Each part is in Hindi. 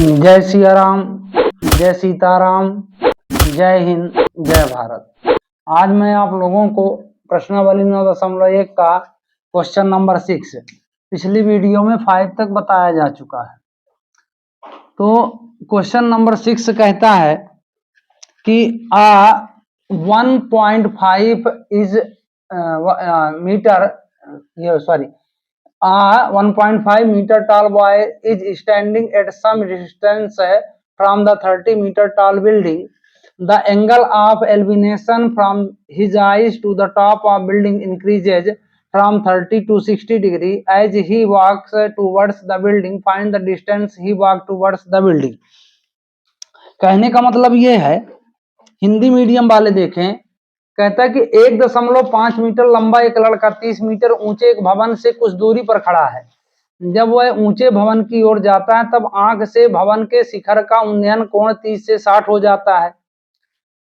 जय सिया राम, जय सीताराम, जय हिंद, जय भारत। आज मैं आप लोगों को प्रश्नावली 9.1 का क्वेश्चन नंबर 6 पिछली वीडियो में 5 तक बताया जा चुका है। तो क्वेश्चन नंबर 6 कहता है कि 1.5 is metre sorry A 1.5 meter tall boy is standing at some distance from the 30 meter tall building. The angle of elevation from his eyes to the top of building increases from 30 to 60 degree as he walks towards the building. Find the distance he walked towards the building. कहने का मतलब ये है, हिंदी मीडियम वाले देखें, कहता है कि 1.5 मीटर लंबा एक लड़का 30 मीटर ऊंचे एक भवन से कुछ दूरी पर खड़ा है। जब वह ऊंचे भवन की ओर जाता है तब आंख से भवन के शिखर का उन्नयन कोण 30 से 60 हो जाता है।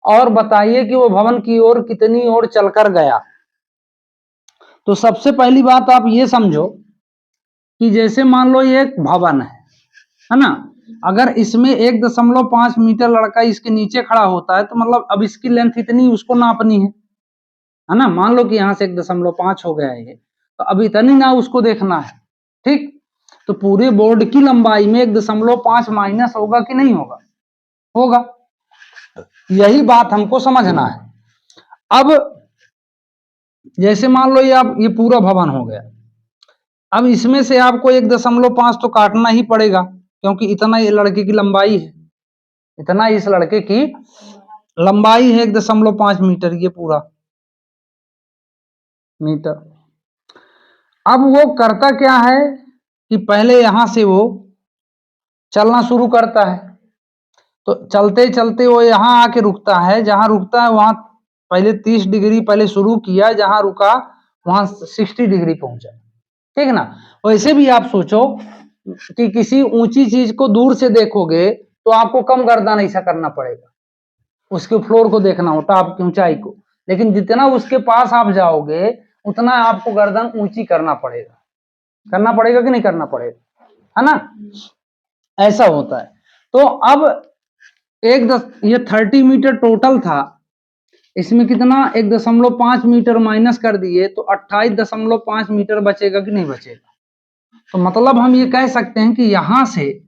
और बताइए कि वो भवन की ओर कितनी ओर चलकर गया। तो सबसे पहली बात आप ये समझो कि जैसे मान लो ये एक भवन है ना, अगर इसमें 1.5 मीटर लड़का इसके नीचे खड़ा होता है तो मतलब अब इसकी लेंथ इतनी उसको नापनी है ना। मान लो कि यहाँ से 1.5 हो गया है ये, तो अब इतनी ना उसको देखना है, ठीक। तो पूरे बोर्ड की लंबाई में 1.5 माइनस होगा कि नहीं होगा? होगा। यही बात हमको समझना है। अब जैसे मान लो ये पूरा भवन हो गया, अब इसमें से आपको 1.5 तो काटना ही पड़ेगा, क्योंकि इतना ये लड़के की लंबाई है, इतना इस लड़के की लंबाई है 1.5 मीटर, ये पूरा मीटर। अब वो करता क्या है कि पहले यहां से वो चलना शुरू करता है, तो चलते चलते वो यहां आके रुकता है। जहां रुकता है वहां पहले 30 डिग्री पहले शुरू किया, जहां रुका वहां 60 डिग्री पहुंचा, ठीक ना। वैसे भी आप सोचो कि किसी ऊंची चीज को दूर से देखोगे तो आपको कम गर्दन ऐसा करना पड़ेगा, उसके फ्लोर को देखना हो, टॉप की ऊंचाई को। लेकिन जितना उसके पास आप जाओगे उतना आपको गर्दन ऊंची करना पड़ेगा कि नहीं करना पड़ेगा, है ना। ऐसा होता है। तो अब ये 30 मीटर टोटल था, इसमें कितना 1.5 मीटर माइनस कर दिए तो 28.5 मीटर बचेगा कि नहीं बचेगा? तो मतलब हम ये कह सकते हैं कि यहां से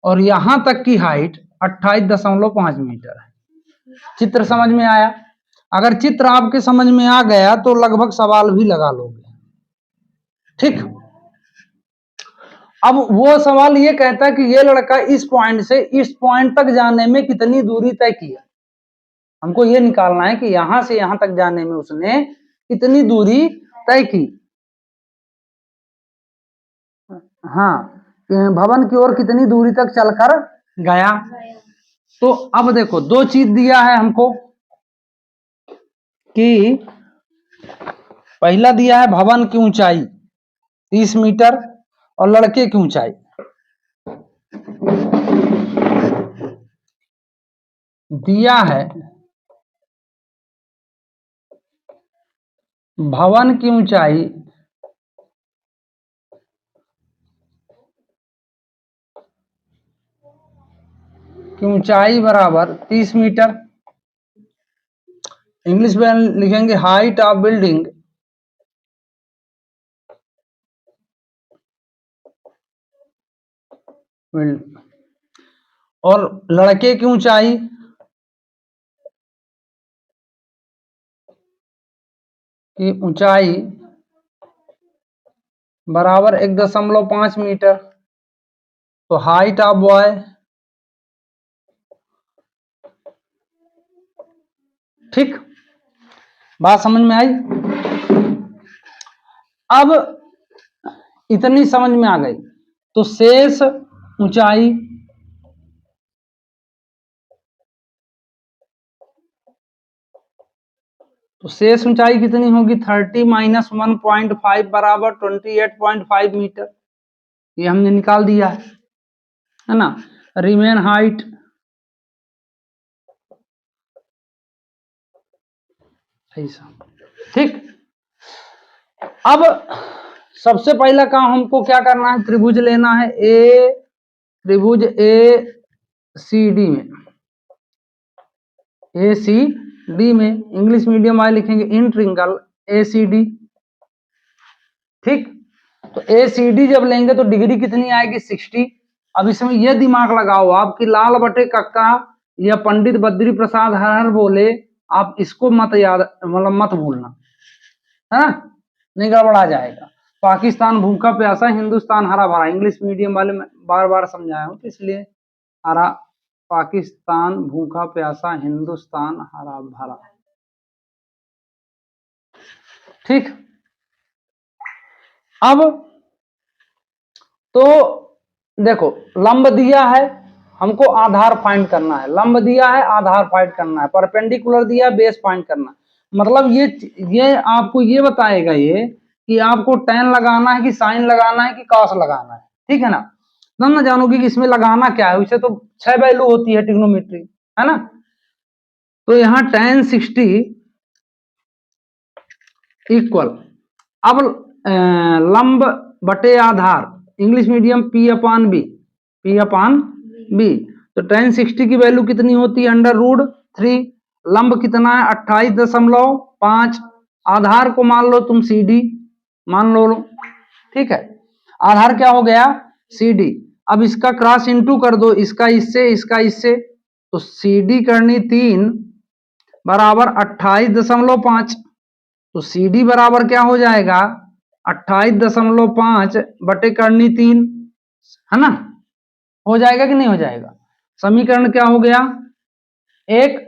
और यहां तक की हाइट 28.5 मीटर है। चित्र समझ में आया? अगर चित्र आपके समझ में आ गया तो लगभग सवाल भी लगा लोगे, ठीक। अब वो सवाल ये कहता है कि ये लड़का इस पॉइंट से इस पॉइंट तक जाने में कितनी दूरी तय किया। हमको ये निकालना है कि यहां से यहां तक जाने में उसने कितनी दूरी तय की। हाँ, भवन की ओर कितनी दूरी तक चलकर गया। तो अब देखो, दो चीज दिया है हमको कि पहला दिया है भवन की ऊंचाई 30 मीटर और लड़के की ऊंचाई दिया है भवन की ऊंचाई बराबर 30 मीटर। इंग्लिश में लिखेंगे हाइट ऑफ बिल्डिंग और लड़के की ऊंचाई बराबर 1.5 मीटर। तो हाइट ऑफ बॉय ठीक, बात समझ में आई? अब इतनी समझ में आ गई तो शेष ऊंचाई कितनी होगी? 30 माइनस 1.5 बराबर 28.5 मीटर। ये हमने निकाल दिया है ना। रिमेन हाइट ऐसा, ठीक। अब सबसे पहला काम हमको क्या करना है? त्रिभुज लेना है ए त्रिभुज ए सी डी में, ए सी डी में इंग्लिश मीडियम वाले लिखेंगे इन ट्रिंगल ए सी डी। ठीक, तो ए सी डी जब लेंगे तो डिग्री कितनी आएगी 60। अब इसमें यह दिमाग लगाओ आप कि लाल बटे कक्का या पंडित बद्री प्रसाद हर हर बोले, आप इसको मत याद, मतलब मत भूलना, है ना, नहीं गड़बड़ा जाएगा। पाकिस्तान भूखा प्यासा, हिंदुस्तान हरा भरा, इंग्लिश मीडियम वाले में बार बार समझाया हूं तो इसलिए हरा, पाकिस्तान भूखा प्यासा, हिंदुस्तान हरा भरा। ठीक, अब तो देखो लंब दिया है, हमको आधार फाइंड करना है, लंब दिया है आधार फाइंड करना है, परपेंडिकुलर दिया है बेस फाइंड करना है। मतलब ये आपको ये बताएगा ये कि आपको tan लगाना है कि साइन लगाना है कि cos लगाना है। ठीक है ना, तब ना जानोगे कि इसमें लगाना क्या है, उसे तो 6 वैल्यू होती है ट्रिग्नोमेट्री, है ना। तो यहाँ tan 60 इक्वल, अब लंब बटे आधार, इंग्लिश मीडियम P अपान बी, P अपान बी, तो tan 60 की वैल्यू कितनी होती है √3, लंब कितना है 28.5, आधार को मान लो तुम CD, मान लो, ठीक है, आधार क्या हो गया CD। अब इसका क्रॉस इंटू कर दो, इसका इससे इसका इससे, तो CD करनी 3 बराबर 28.5, तो CD बराबर क्या हो जाएगा 28.5 बटे करनी 3, है ना, हो जाएगा कि नहीं हो जाएगा। समीकरण क्या हो गया 1।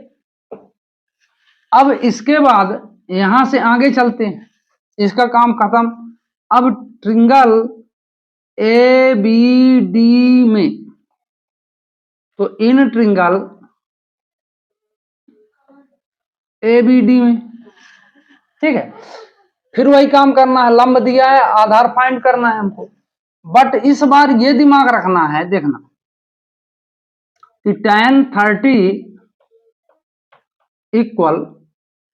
अब इसके बाद यहां से आगे चलते हैं, इसका काम खत्म। अब ट्रिंगल ए बी डी में, तो इन ट्रिंगल ए बी डी में, ठीक है, फिर वही काम करना है, लंब दिया है आधार फाइंड करना है हमको। बट इस बार ये दिमाग रखना है, देखना कि tan 30 इक्वल,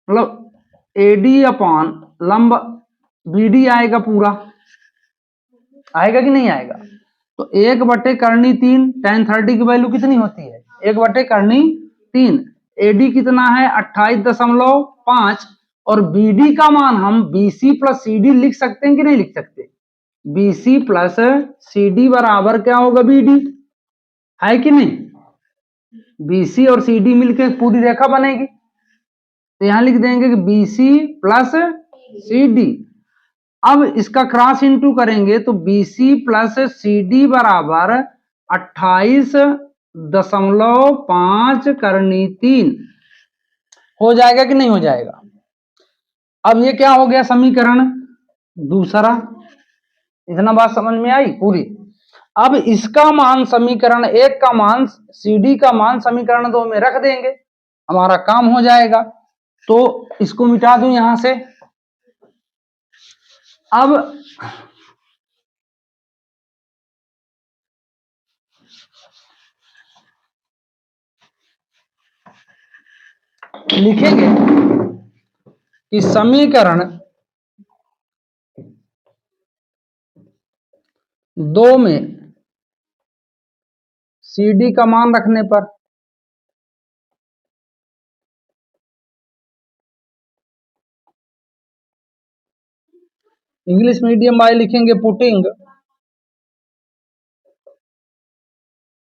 मतलब AD अपान लंब BD आएगा, पूरा आएगा कि नहीं आएगा। तो 1 बटे करनी 3, tan 30 की वैल्यू कितनी होती है 1 बटे करनी 3, AD कितना है 28.5, और BD का मान हम BC प्लस CD लिख सकते हैं कि नहीं लिख सकते। BC प्लस CD बराबर क्या होगा BD, है कि नहीं। BC और CD मिलकर पूरी रेखा बनेगी, तो यहां लिख देंगे कि BC प्लस CD। अब इसका क्रॉस इंटू करेंगे तो BC प्लस CD बराबर 28.5 करनी 3 हो जाएगा कि नहीं हो जाएगा। अब ये क्या हो गया समीकरण दूसरा, इतना बात समझ में आई पूरी। अब इसका मान समीकरण 1 का मान, CD का मान समीकरण 2 में रख देंगे, हमारा काम हो जाएगा। तो इसको मिटा दूं यहां से। अब लिखेंगे कि समीकरण 2 में CD का मान रखने पर इंग्लिश मीडियम वाले लिखेंगे putting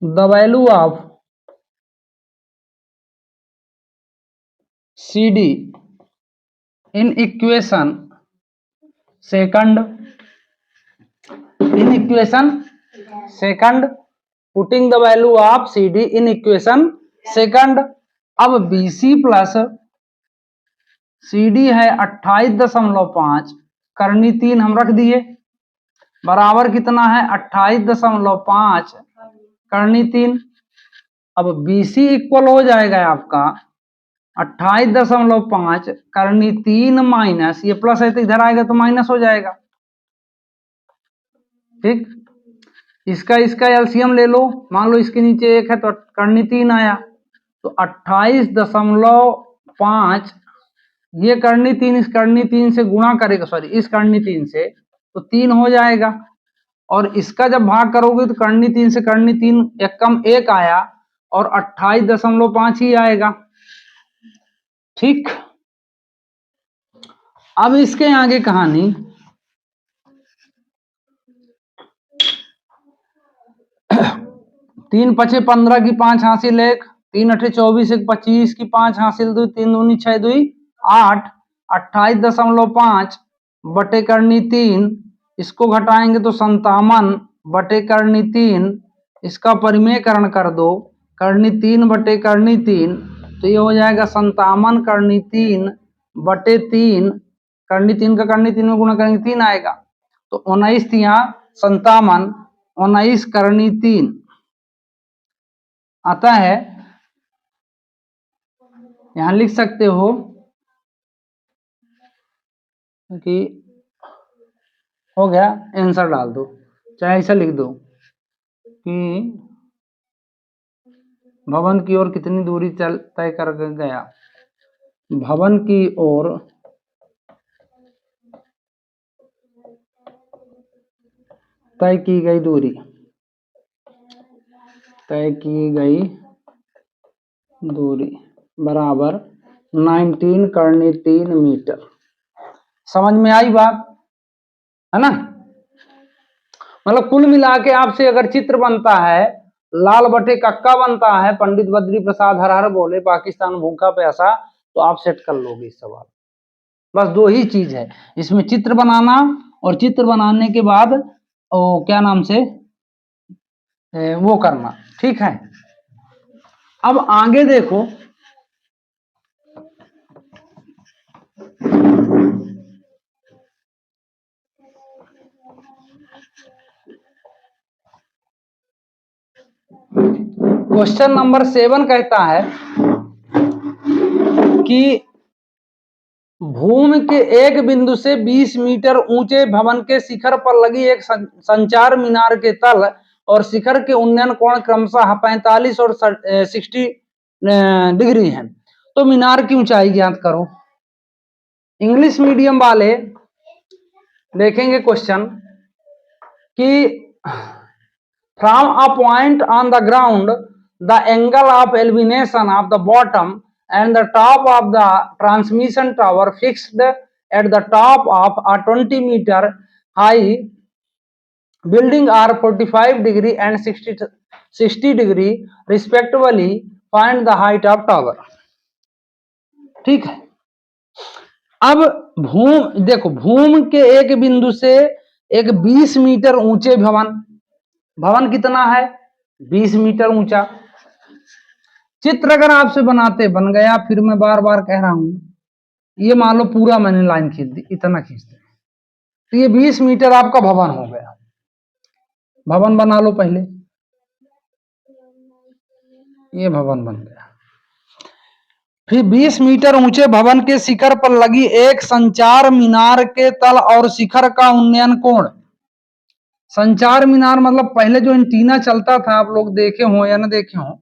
the value of CD in equation second, in equation second, putting the value of CD in equation second. अब BC प्लस CD है 28.5, करनी 3 हम रख दिए, बराबर कितना है 28.5 करनी 3। अब BC इक्वल हो जाएगा आपका 28.5 करनी 3 माइनस, ये प्लस है तो इधर आएगा तो माइनस हो जाएगा। ठीक, इसका इसका एलसीएम ले लो, मान लो इसके नीचे 1 है तो करनी 3 आया, तो 28.5 ये करनी 3 इस करनी 3 से गुणा करेगा, सॉरी इस करनी 3 से, तो 3 हो जाएगा। और इसका जब भाग करोगे तो करनी 3 से करनी 3 एक कम 1 आया और 28.5 ही आएगा। ठीक, अब इसके आगे कहानी 3 पचे 15 की 5 हासिल 1, 3 अठे 24 1 25 की 5 हासिल 2, 3 दूनी 6 2 8, 28.5 बटे करनी 3, इसको घटाएंगे तो 57 बटे करनी 3, इसका परिमेयकरण कर दो, करनी 3 बटे करनी 3, तो ये हो जाएगा 57 करनी 3 बटे 3, करनी 3 का करनी 3 में गुणा करेंगे 3 आएगा, तो 19 थी यहाँ 57, 19 करनी 3 आता है। यहां लिख सकते हो कि हो गया, आंसर डाल दो, चाहे ऐसा लिख दो कि भवन की ओर कितनी दूरी तय कर गया, भवन की ओर तय की गई दूरी, तय की गई दूरी बराबर 19 करनी 3 मीटर। समझ में आई बात, है ना? मतलब कुल मिला के आपसे अगर चित्र बनता है, लाल बटे कक्का बनता है, पंडित बद्री प्रसाद हर हर बोले पाकिस्तान भूखा प्यासा, तो आप सेट कर लोगे इस सवाल। बस 2 ही चीज है इसमें, चित्र बनाना और चित्र बनाने के बाद क्या नाम से वो करना। ठीक है, अब आगे देखो, क्वेश्चन नंबर 7 कहता है कि भूमि के एक बिंदु से 20 मीटर ऊंचे भवन के शिखर पर लगी एक संचार मीनार के तल और शिखर के उन्नयन कोण क्रमशः 45 और 60 डिग्री है, तो मीनार की ऊंचाई ज्ञात करो। इंग्लिश मीडियम वाले देखेंगे क्वेश्चन कि from a point on the ground the angle of elevation of the bottom and the top of the transmission tower fixed at the top of a 20 meter high building are 45 degree and 60 degree respectively, find the height of tower। ठीक है, अब देखो भूमि के एक बिंदु से एक 20 मीटर ऊंचे भवन कितना है 20 मीटर ऊंचा। चित्र अगर आपसे बनाते बन गया, फिर मैं बार बार कह रहा हूं, ये मान लो पूरा मैंने लाइन खींच दी, इतना खींचते, तो ये 20 मीटर आपका भवन हो गया। भवन बना लो पहले, ये भवन बन गया। फिर 20 मीटर ऊंचे भवन के शिखर पर लगी एक संचार मीनार के तल और शिखर का उन्नयन कोण। संचार मीनार मतलब पहले जो एंटीना चलता था, आप लोग देखे हो या ना देखे हो,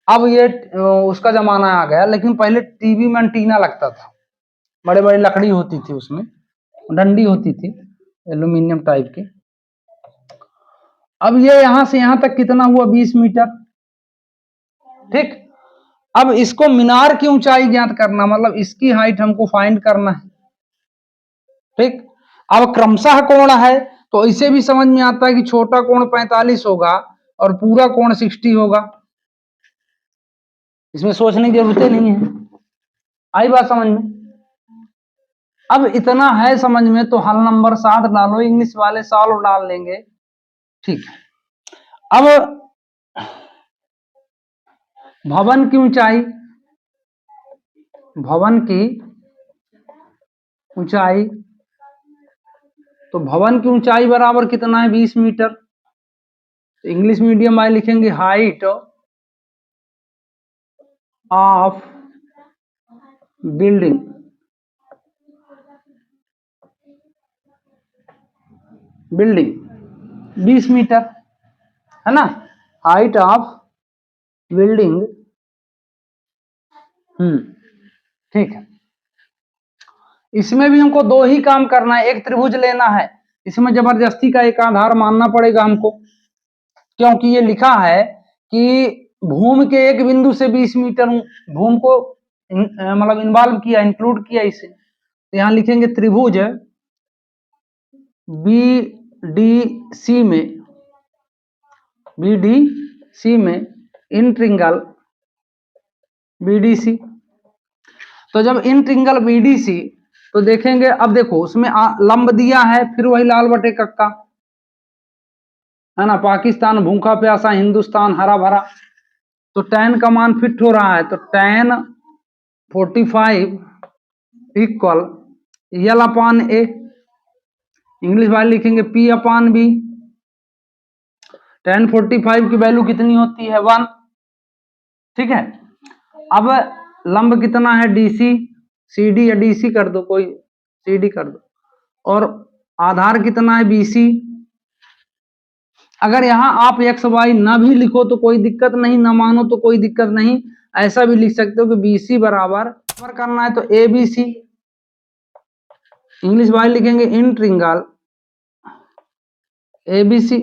अब ये उसका जमाना आ गया, लेकिन पहले टीवी में एंटीना लगता था, बड़े बड़े लकड़ी होती थी, उसमें डंडी होती थी एल्यूमिनियम टाइप की। अब ये यहां से यहां तक कितना हुआ 20 मीटर। ठीक, अब इसको मीनार की ऊंचाई ज्ञात करना, मतलब इसकी हाइट हमको फाइंड करना है। ठीक, अब क्रमशः कोण है तो इसे भी समझ में आता है कि छोटा कोण 45 होगा और पूरा कोण 60 होगा, इसमें सोचने की जरूरत नहीं है। आई बात समझ में? अब इतना है समझ में तो हल नंबर 7 डालो, इंग्लिश वाले सॉल्व डाल लेंगे। ठीक है, अब भवन की ऊंचाई, भवन की ऊंचाई, तो भवन की ऊंचाई बराबर कितना है 20 मीटर। तो इंग्लिश मीडियम वाले लिखेंगे height of building, building 20 metre, है ना, हाइट ऑफ बिल्डिंग। ठीक है, इसमें भी हमको 2 ही काम करना है, एक त्रिभुज लेना है, इसमें जबरदस्ती का एक आधार मानना पड़ेगा हमको, क्योंकि ये लिखा है कि भूमि के एक बिंदु से 20 मीटर भूमि को मतलब इन्वॉल्व किया, इंक्लूड किया इसे। तो यहां लिखेंगे त्रिभुज BDC में इन ट्रिंगल BDC। तो जब इन ट्रिंगल BDC तो देखेंगे, अब देखो उसमें लंब दिया है, फिर वही लाल बटे कक्का है ना, पाकिस्तान भूखा प्यासा, हिंदुस्तान हरा भरा। तो tan का मान फिट हो रहा है, तो tan 45 equal L upon A, English वाले लिखेंगे P अपान B। tan 45 की वैल्यू कितनी होती है 1, ठीक है। अब लंब कितना है DC, CD या DC कर दो, कोई CD कर दो, और आधार कितना है BC। अगर यहां आप XY ना भी लिखो तो कोई दिक्कत नहीं, ना मानो तो कोई दिक्कत नहीं, ऐसा भी लिख सकते हो कि BC बराबर करना है तो ABC, इंग्लिश वाले लिखेंगे इन ट्रिंगल ABC।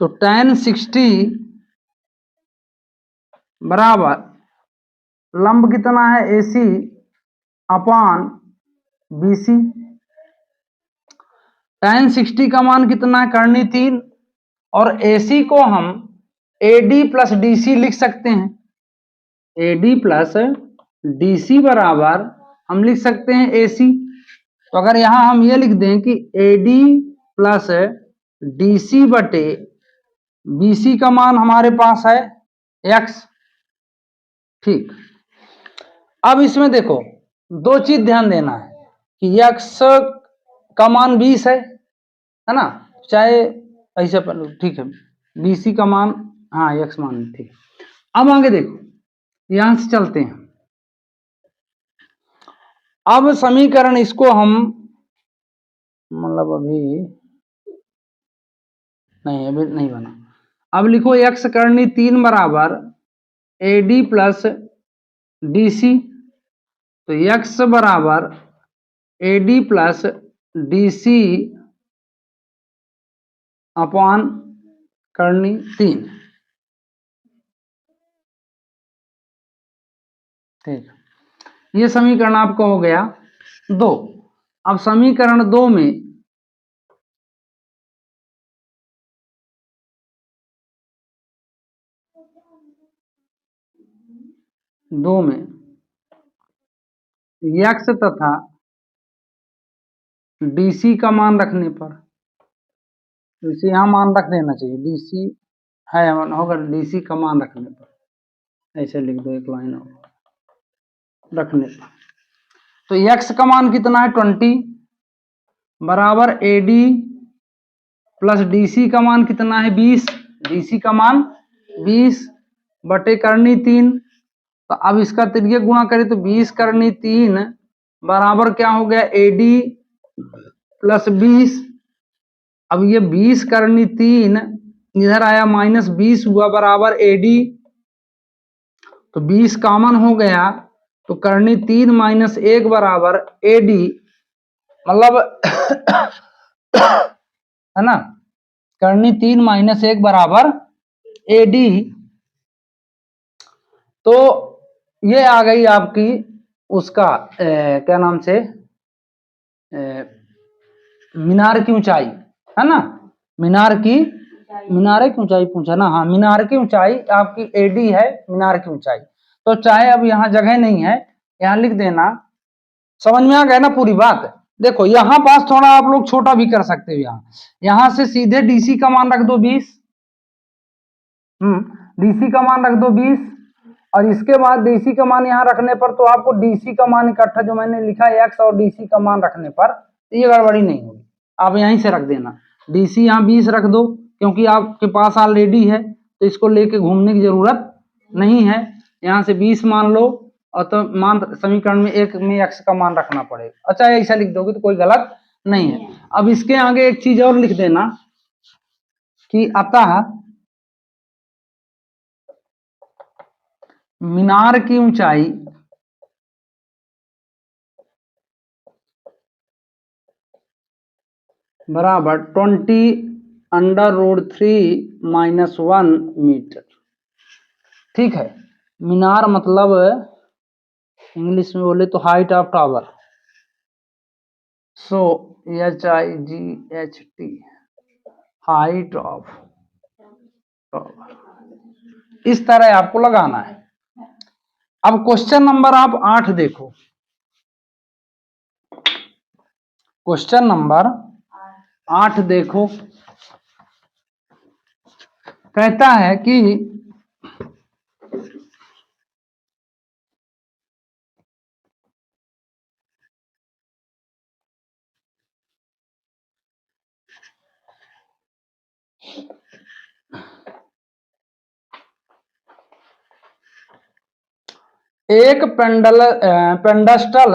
तो tan 60 बराबर लंब कितना है AC अपान BC। tan 60 का मान कितना है, करनी 3, और AC को हम AD प्लस DC लिख सकते हैं। AD प्लस DC बराबर हम लिख सकते हैं AC। तो अगर यहां हम ये लिख दें कि AD प्लस DC बटे BC का मान हमारे पास है X, ठीक। अब इसमें देखो दो चीज ध्यान देना है कि X का मान 20 है ना, चाहे ऐसे पर, ठीक है, BC का मान, हाँ X मान, ठीक। अब आगे देखो, यहां से चलते हैं। अब समीकरण इसको हम मतलब अभी नहीं बना। अब लिखो X करनी 3 बराबर AD प्लस DC। तो X बराबर AD प्लस DC अपॉन करनी 3, ठीक। ये समीकरण आपका हो गया 2। अब समीकरण 2 में X तथा DC का मान रखने पर, तो इसे यहां मान रख देना चाहिए, DC है होगा, DC का मान रखने पर ऐसे लिख दो, एक लाइन और रखने पर। तो X का मान कितना है 20 बराबर AD प्लस DC का मान कितना है 20, DC का मान 20 बटे करनी 3। तो अब इसका तिर्यक गुणा करें तो 20 करनी 3 बराबर क्या हो गया AD प्लस 20। अब ये 20 करनी 3 इधर आया माइनस 20 हुआ बराबर AD, तो 20 कॉमन हो गया, तो करनी 3 माइनस 1 बराबर AD, मतलब है ना, करनी 3 माइनस 1 बराबर AD। तो ये आ गई आपकी उसका क्या नाम से मीनार की ऊंचाई, है ना, मीनार की ऊंचाई पूछा ना, हाँ मीनार की ऊंचाई आपकी AD है, मीनार की ऊंचाई। तो चाहे अब यहाँ जगह नहीं है, यहाँ लिख देना, समझ में आ गया ना पूरी बात। देखो यहाँ पास थोड़ा आप लोग छोटा भी कर सकते हो, यहाँ से सीधे DC का मान रख दो 20, DC का मान रख दो 20, और इसके बाद DC का मान यहाँ रखने पर तो आपको DC का मान इकट्ठा जो मैंने लिखा है X और DC का मान रखने पर ये गड़बड़ी नहीं होगी, आप यहीं से रख देना। DC यहाँ 20 रख दो, क्योंकि आपके पास ऑलरेडी है, तो इसको लेके घूमने की जरूरत नहीं है। यहाँ से 20 मान लो, और तो मान समीकरण में 1 में X का मान रखना पड़ेगा। अच्छा ऐसा लिख दोगे तो कोई गलत नहीं है। अब इसके आगे एक चीज और लिख देना कि अतः मीनार की ऊंचाई बराबर 20√3 - 1 मीटर। ठीक है, मीनार मतलब इंग्लिश में बोले तो height of tower. So HIGHT, height of tower, इस तरह आपको लगाना है। अब क्वेश्चन नंबर आप 8 देखो। क्वेश्चन नंबर 8 देखो, कहता है कि एक पेंडस्टल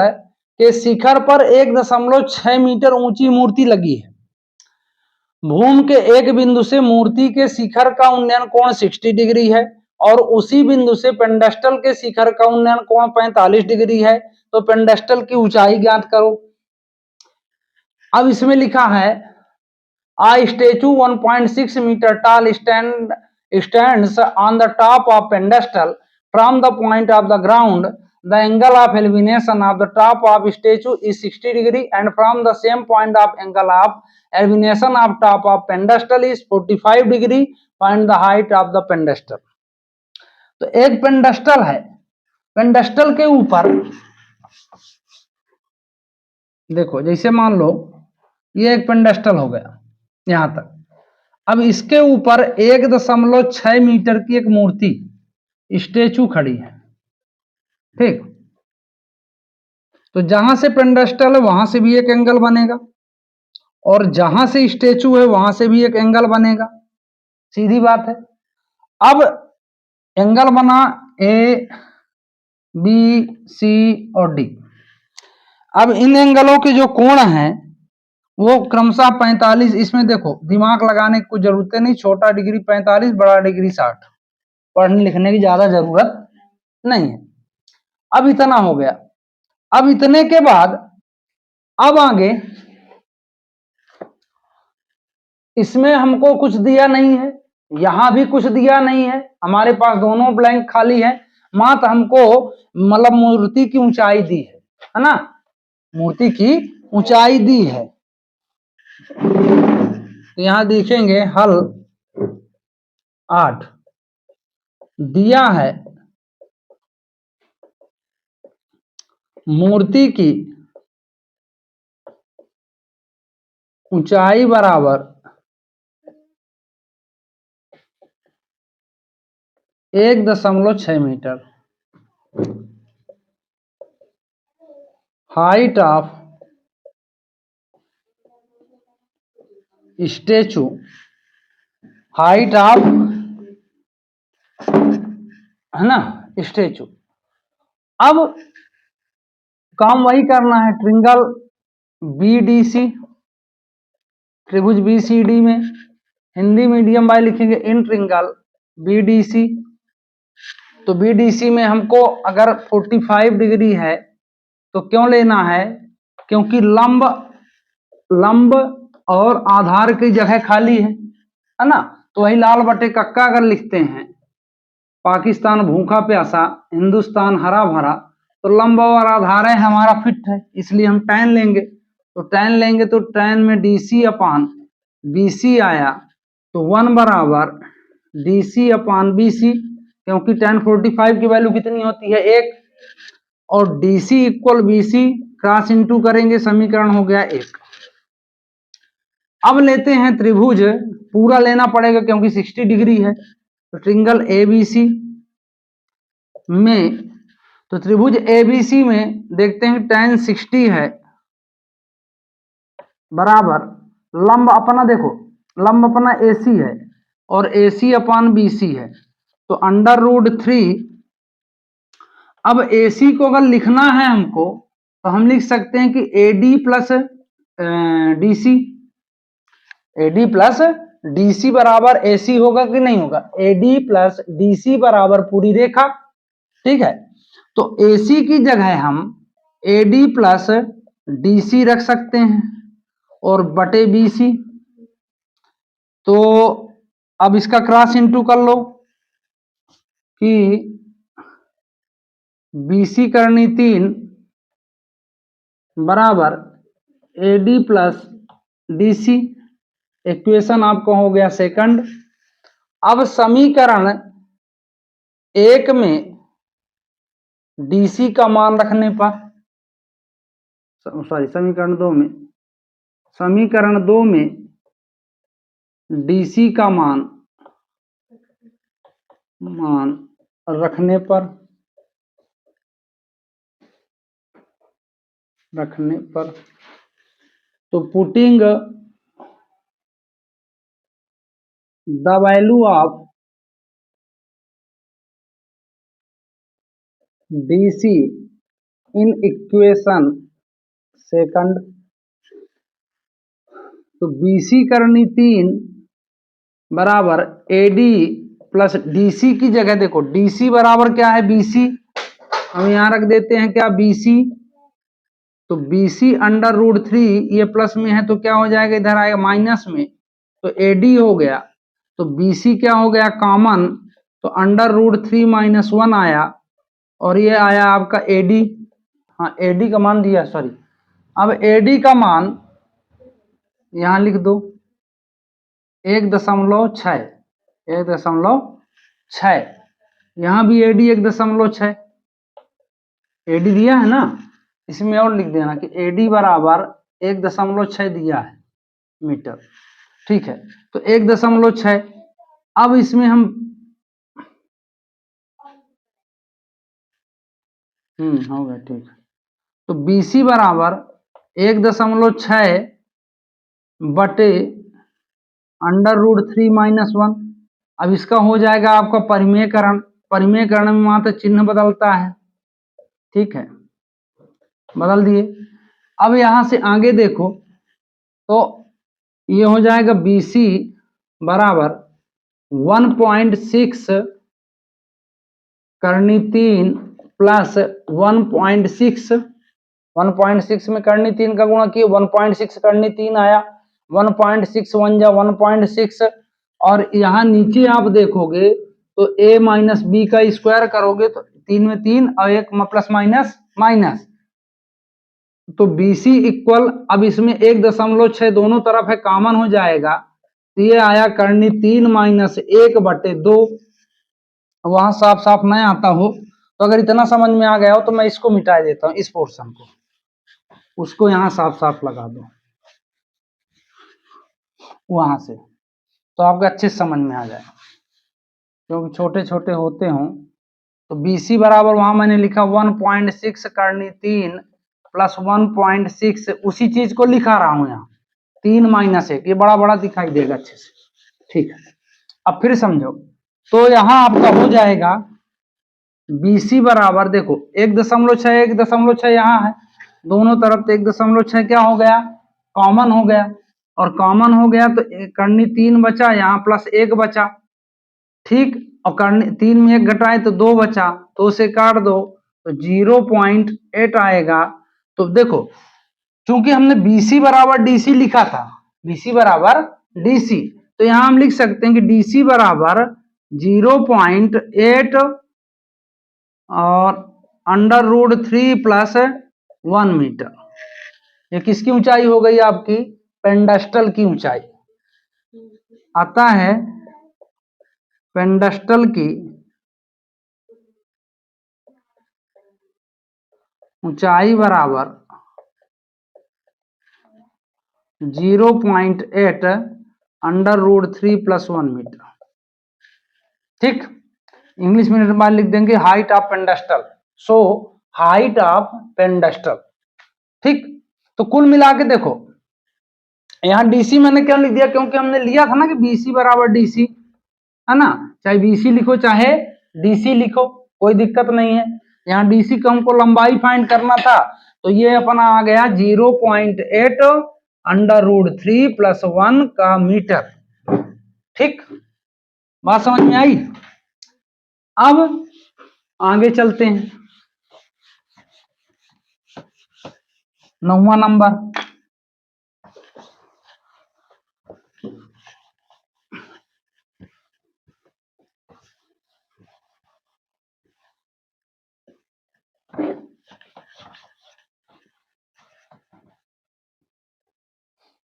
के शिखर पर 1.6 मीटर ऊंची मूर्ति लगी है। भूमि के एक बिंदु से मूर्ति के शिखर का उन्नयन कोण 60 डिग्री है और उसी बिंदु से पेंडस्टल के शिखर का उन्नयन कोण 45 डिग्री है। तो पेंडस्टल की ऊंचाई ज्ञात करो। अब इसमें लिखा है A statue 1.6 meter tall stands on the top of pedestal from the point of the ground. The angle of elevation of the top of statue is 60 degree and from the same point of angle of elevation of top of pedestal is 45 degree. Find the height of the pedestal. तो एक पेंडस्टल है, पेंडस्टल के ऊपर देखो, जैसे मान लो ये एक पेंडस्टल हो गया यहां तक। अब इसके ऊपर 1.6 मीटर की एक मूर्ति स्टेचू खड़ी है। ठीक, तो जहां से पेंडस्टल है वहां से भी एक एंगल बनेगा और जहां से स्टेचू है वहां से भी एक एंगल बनेगा, सीधी बात है। अब एंगल बना A, B, C और D। अब इन एंगलों के जो कोण हैं वो क्रमशः 45, इसमें देखो दिमाग लगाने की कोई जरूरत नहीं, छोटा डिग्री 45, बड़ा डिग्री 60, पढ़ने लिखने की ज्यादा जरूरत नहीं है। अब इतना हो गया। अब इतने के बाद अब आगे इसमें हमको कुछ दिया नहीं है, यहां भी कुछ दिया नहीं है, हमारे पास दोनों ब्लैंक खाली है। मात्र हमको मतलब मूर्ति की ऊंचाई दी है ना, मूर्ति की ऊंचाई दी है। तो यहां देखेंगे हल 8 दिया है मूर्ति की ऊंचाई बराबर 1.6 metre, height of statue, height of है ना स्टेचू। अब काम वही करना है, ट्रिंगल BDC, त्रिभुज BCD में हिंदी मीडियम वाले लिखेंगे इन ट्रिंगल BDC। तो BDC में हमको अगर 45 डिग्री है तो क्यों लेना है, क्योंकि लंब और आधार की जगह खाली है ना। तो वही लाल बटे कक्का अगर लिखते हैं, पाकिस्तान भूखा प्यासा, हिंदुस्तान हरा भरा, तो लंब और आधार है हमारा फिट है, इसलिए हम tan लेंगे। तो tan लेंगे तो tan में DC अपान BC आया, तो 1 बराबर DC अपान BC, क्योंकि tan 45 की वैल्यू कितनी होती है 1, और DC equal BC cross into करेंगे, समीकरण हो गया 1। अब लेते हैं त्रिभुज, पूरा लेना पड़ेगा क्योंकि 60 डिग्री है। तो ट्रिंगल ABC में, तो त्रिभुज ABC में देखते हैं tan 60 है बराबर लंब अपना, देखो लंब अपना AC है और AC अपान BC है, तो √3। अब AC को अगर लिखना है हमको तो हम लिख सकते हैं कि AD plus DC, AD plus DC बराबर AC होगा कि नहीं होगा, AD प्लस DC बराबर पूरी रेखा। ठीक है, तो AC की जगह हम AD प्लस DC रख सकते हैं और बटे BC। तो अब इसका क्रॉस इंटू कर लो कि BC करनी 3 बराबर AD प्लस DC। इक्वेशन आपका हो गया सेकंड। अब समीकरण 1 में DC का मान रखने पर, सॉरी समीकरण 2 में DC का मान रखने पर तो putting the value of DC in equation second. तो BC करनी 3 बराबर AD प्लस DC की जगह देखो DC बराबर क्या है BC, हम यहां रख देते हैं क्या BC। तो BC अंडर रूट 3, ये प्लस में है तो क्या हो जाएगा इधर आएगा माइनस में, तो AD हो गया। तो BC क्या हो गया कॉमन, तो अंडर रूट 3 माइनस 1 आया और ये आया आपका AD। हाँ AD का मान दिया, सॉरी। अब AD का मान यहां लिख दो 1.6, 1.6। यहां भी AD 1.6, AD दिया है ना, इसमें और लिख देना कि AD बराबर 1.6 दिया है मीटर। ठीक है, तो 1.6। अब इसमें हम हो गया, ठीक है। तो BC बराबर 1.6 बटे अंडर रूट 3 माइनस 1। अब इसका हो जाएगा आपका परिमेयकरण, परिमेयकरण में मात्र चिन्ह बदलता है। ठीक है, बदल दिए। अब यहां से आगे देखो तो ये हो जाएगा BC बराबर 1.6 करनी 3 प्लस 1.6, 1.6 में करनी 3 का गुणा किए 1.6 करनी 3 आया, 1.6 1 जा 1.6। और यहाँ नीचे आप देखोगे तो a माइनस बी का स्क्वायर करोगे तो 3 में 3 और 1 प्लस माइनस माइनस, तो BC इक्वल, अब इसमें 1.6 दोनों तरफ है कॉमन हो जाएगा, तो ये आया करनी 3 माइनस 1 बटे 2। वहां साफ साफ नहीं आता हो तो अगर इतना समझ में आ गया हो तो मैं इसको मिटा देता हूं, इस पोर्शन को, उसको यहां साफ साफ लगा दो वहां से, तो आपको अच्छे समझ में आ जाए, क्योंकि छोटे छोटे होते हों। तो BC बराबर वहां मैंने लिखा 1.6 करनी 3 प्लस 1.6, उसी चीज को लिखा रहा हूं यहाँ, 3 माइनस 1, ये बड़ा बड़ा दिखाई देगा अच्छे से। ठीक है, अब फिर समझो, तो यहां आपका हो जाएगा BC बराबर देखो 1.6, 1.6 यहाँ है, दोनों तरफ तो 1.6 क्या हो गया कॉमन हो गया, और कॉमन हो गया तो करनी 3 बचा, यहाँ प्लस 1 बचा। ठीक, और करनी 3 में 1 घटाए तो 2 बचा, तो उसे काट दो तो 0.8 आएगा। तो देखो चूंकि हमने BC बराबर DC लिखा था, BC बराबर DC, तो यहां हम लिख सकते हैं कि DC बराबर 0.8 और अंडर रूट 3 प्लस 1 मीटर। ये किसकी ऊंचाई हो गई आपकी, पेंडस्टल की ऊंचाई आता है, पेंडस्टल की ऊंचाई बराबर 0.8 अंडर रूट 3 प्लस 1 मीटर। ठीक, इंग्लिश में बार लिख देंगे height of pedestal, so height of pedestal. ठीक, तो कुल मिला के देखो यहाँ DC मैंने क्या लिख दिया, क्योंकि हमने लिया था ना कि BC बराबर DC है ना, चाहे BC लिखो चाहे DC लिखो कोई दिक्कत नहीं है। यहाँ DC को हमको लंबाई फाइंड करना था, तो ये अपना आ गया 0.8 अंडर रूट 3 प्लस 1 का मीटर। ठीक, बात समझ में आई। अब आगे चलते हैं, 9वां नंबर।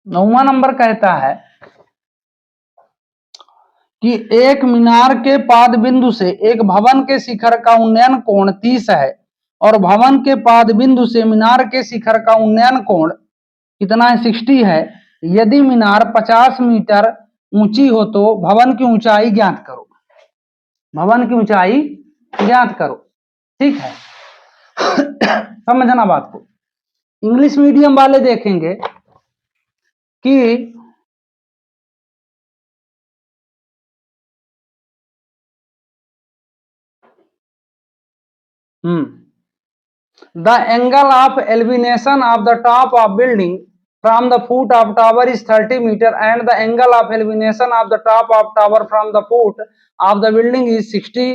9वां नंबर कहता है कि एक मीनार के पाद बिंदु से एक भवन के शिखर का उन्नयन कोण 30 है और भवन के पाद बिंदु से मीनार के शिखर का उन्नयन कोण कितना है, 60 है। यदि मीनार 50 मीटर ऊंची हो तो भवन की ऊंचाई ज्ञात करो। भवन की ऊंचाई ज्ञात करो। ठीक है, समझना बात को। इंग्लिश मीडियम वाले देखेंगे कि the angle of elevation of the top of building from the foot of tower is 30 meter and the angle of elevation of the top of tower from the foot of the building is 60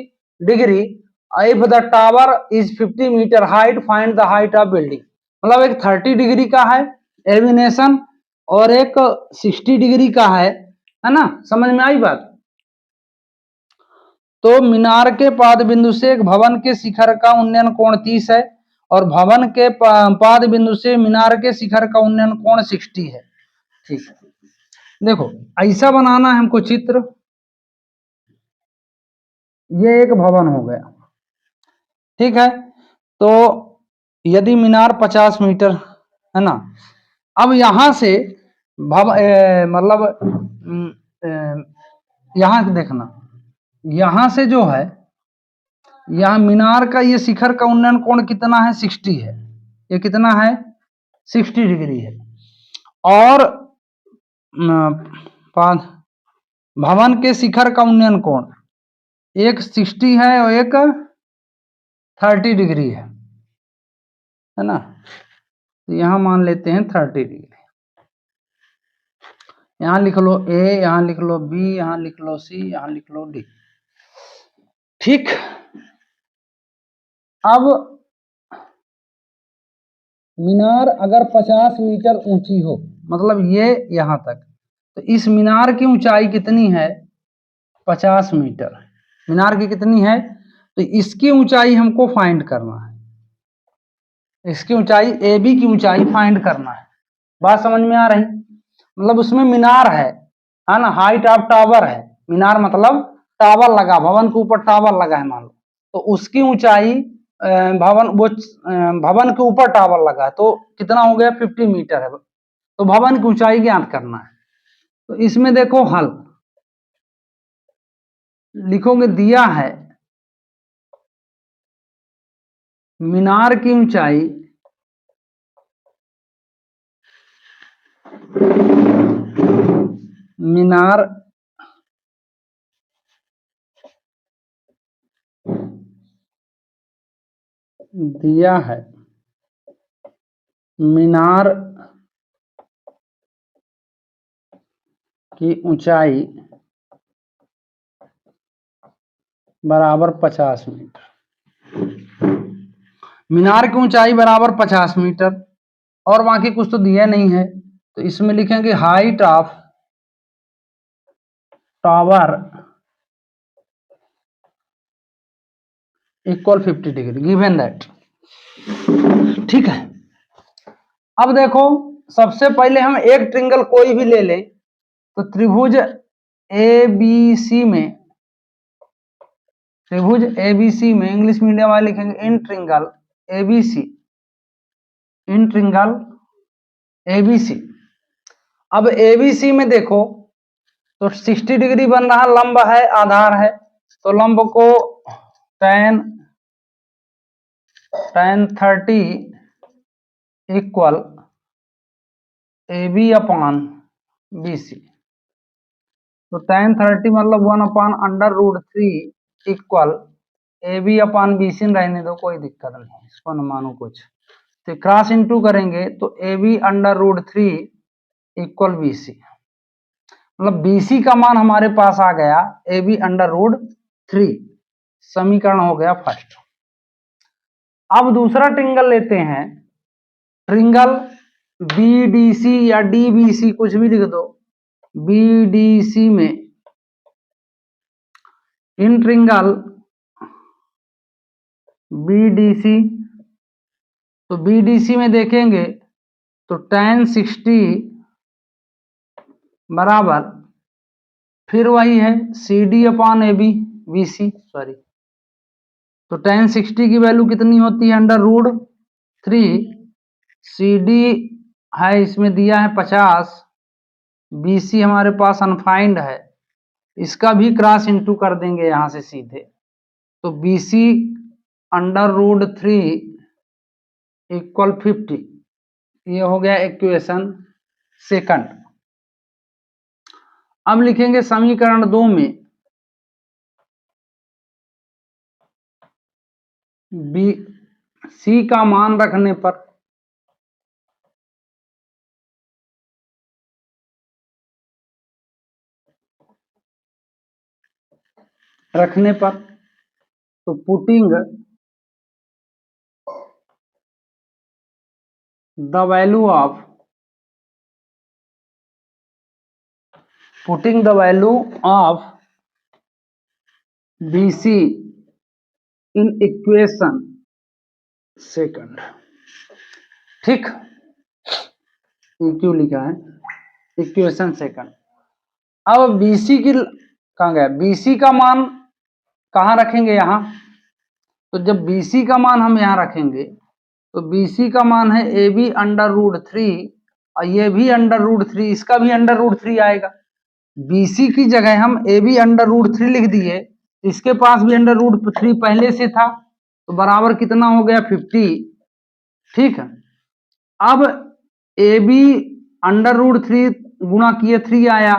degree. If the tower is 50 meter height, find the height of building. मतलब एक 30 डिग्री का है एलिवेशन और एक 60 डिग्री का है ना। समझ में आई बात। तो मीनार के पाद बिंदु से एक भवन के शिखर का उन्नयन कोण 30 है और भवन के पाद बिंदु से मीनार के शिखर का उन्नयन कोण 60 है। ठीक है, देखो ऐसा बनाना है हमको चित्र। ये एक भवन हो गया, ठीक है। तो यदि मीनार 50 मीटर है ना, अब यहां से मतलब यहां देखना, यहां से जो है यहां मीनार का ये शिखर का उन्नयन कोण कितना है, 60 है। ये कितना है, 60 डिग्री है। और भवन के शिखर का उन्नयन कोण एक 60 है और एक 30 डिग्री है ना। तो यहां मान लेते हैं 30 डिग्री। यहां लिख लो ए, यहां लिख लो बी, यहां लिख लो सी, यहां लिख लो डी। ठीक, अब मीनार अगर 50 मीटर ऊंची हो, मतलब ये यहां तक, तो इस मीनार की ऊंचाई कितनी है, 50 मीटर। मीनार की कितनी है, तो इसकी ऊंचाई हमको फाइंड करना है। इसकी ऊंचाई ए बी की ऊंचाई फाइंड करना है। बात समझ में आ रही। मतलब उसमें मीनार है ना, हाइट ऑफ टावर है। मीनार मतलब टावर लगा, भवन के ऊपर टावर लगा है मान लो, तो उसकी ऊंचाई भवन के ऊपर टावर लगा है तो कितना हो गया, 50 मीटर है। तो भवन की ऊंचाई ज्ञात करना है। तो इसमें देखो हल लिखोगे, दिया है मीनार की ऊंचाई मीनार दिया है मीनार की ऊंचाई बराबर 50 मीटर। मीनार की ऊंचाई बराबर 50 मीटर और बाकी कुछ तो दिया नहीं है, तो इसमें लिखेंगे height of tower equal 50 degree given that. ठीक है, अब देखो सबसे पहले हम एक ट्रिंगल कोई भी ले लें, तो त्रिभुज एबीसी में, त्रिभुज एबीसी में इंग्लिश मीडियम वाले लिखेंगे इन ट्रिंगल एबीसी, इन ट्रिंगल एबीसी। अब एबीसी में देखो तो 60 डिग्री बन रहा, लंब है, आधार है, तो लंब को tan 30 equal AB upon BC। तो tan 30 मतलब 1/√3 इक्वल AB अपॉन BC रहने दो, कोई दिक्कत नहीं, इसको न मानो कुछ। तो क्रॉस इनटू करेंगे तो AB√3 इक्वल BC, मतलब BC का मान हमारे पास आ गया AB√3। समीकरण हो गया फर्स्ट। अब दूसरा ट्रिंगल लेते हैं, ट्रिंगल BDC या DBC कुछ भी लिख दो। BDC में इन ट्रिंगल BDC, तो BDC में देखेंगे तो tan 60 बराबर फिर वही है C D upon A B, B C sorry, तो tan 60 की वैल्यू कितनी होती है √3, सी डी है इसमें दिया है 50, बी सी हमारे पास अनफाइंड है, इसका भी क्रॉस इंटू कर देंगे यहां से सीधे, तो बी सी √3 इक्वल 50, ये हो गया इक्वेशन सेकंड। अब लिखेंगे समीकरण 2 में बी सी का मान रखने पर तो putting the value of B C in equation second, ठीक, क्यों लिखा है इक्वेशन सेकंड। अब बीसी की कहाँ गया, बीसी का मान कहाँ रखेंगे यहाँ, तो जब बीसी का मान हम यहाँ रखेंगे तो बीसी का मान है ए बी √3 और ये भी √3, इसका भी √3 आएगा। बीसी की जगह हम ए बी √3 लिख दिए, इसके पास भी √3 पहले से था, तो बराबर कितना हो गया 50, ठीक है। अब ए बी √3 गुणा किए 3 आया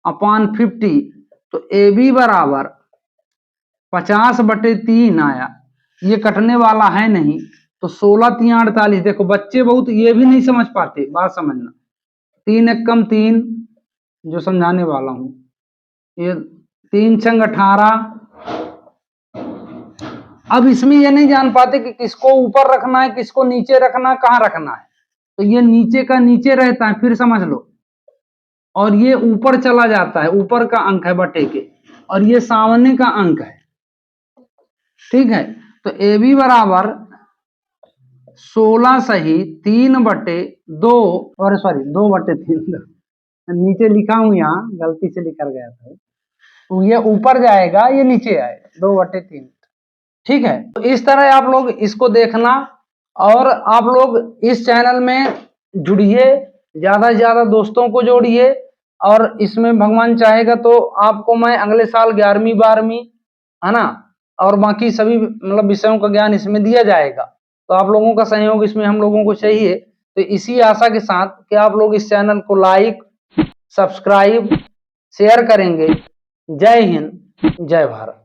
अपॉन 50, तो ए बी बराबर 50/3 आया, ये कटने वाला है नहीं, तो 16 3 48, देखो बच्चे बहुत ये भी नहीं समझ पाते, बात समझना, 3 1 कम 3 जो समझाने वाला हूं, ये 3 छंग 18। अब इसमें ये नहीं जान पाते कि किसको ऊपर रखना है किसको नीचे रखना है, कहाँ रखना है, तो ये नीचे का नीचे रहता है, फिर समझ लो, और ये ऊपर चला जाता है, ऊपर का अंक है बटे के, और ये सामने का अंक है, ठीक है। तो ए बी बराबर 16 सही 3/2, और सॉरी 2/3 नीचे लिखा हूं, यहाँ गलती से लिखा गया था, तो ये ऊपर जाएगा ये नीचे आएगा 2/3, ठीक है। तो इस तरह आप लोग इसको देखना, और आप लोग इस चैनल में जुड़िए, ज्यादा से ज्यादा दोस्तों को जोड़िए, और इसमें भगवान चाहेगा तो आपको मैं अगले साल 11वीं 12वीं है ना, और बाकी सभी मतलब विषयों का ज्ञान इसमें दिया जाएगा, तो आप लोगों का सहयोग इसमें हम लोगों को चाहिए। तो इसी आशा के साथ कि आप लोग इस चैनल को लाइक सब्सक्राइब शेयर करेंगे। जय हिंद जय भारत।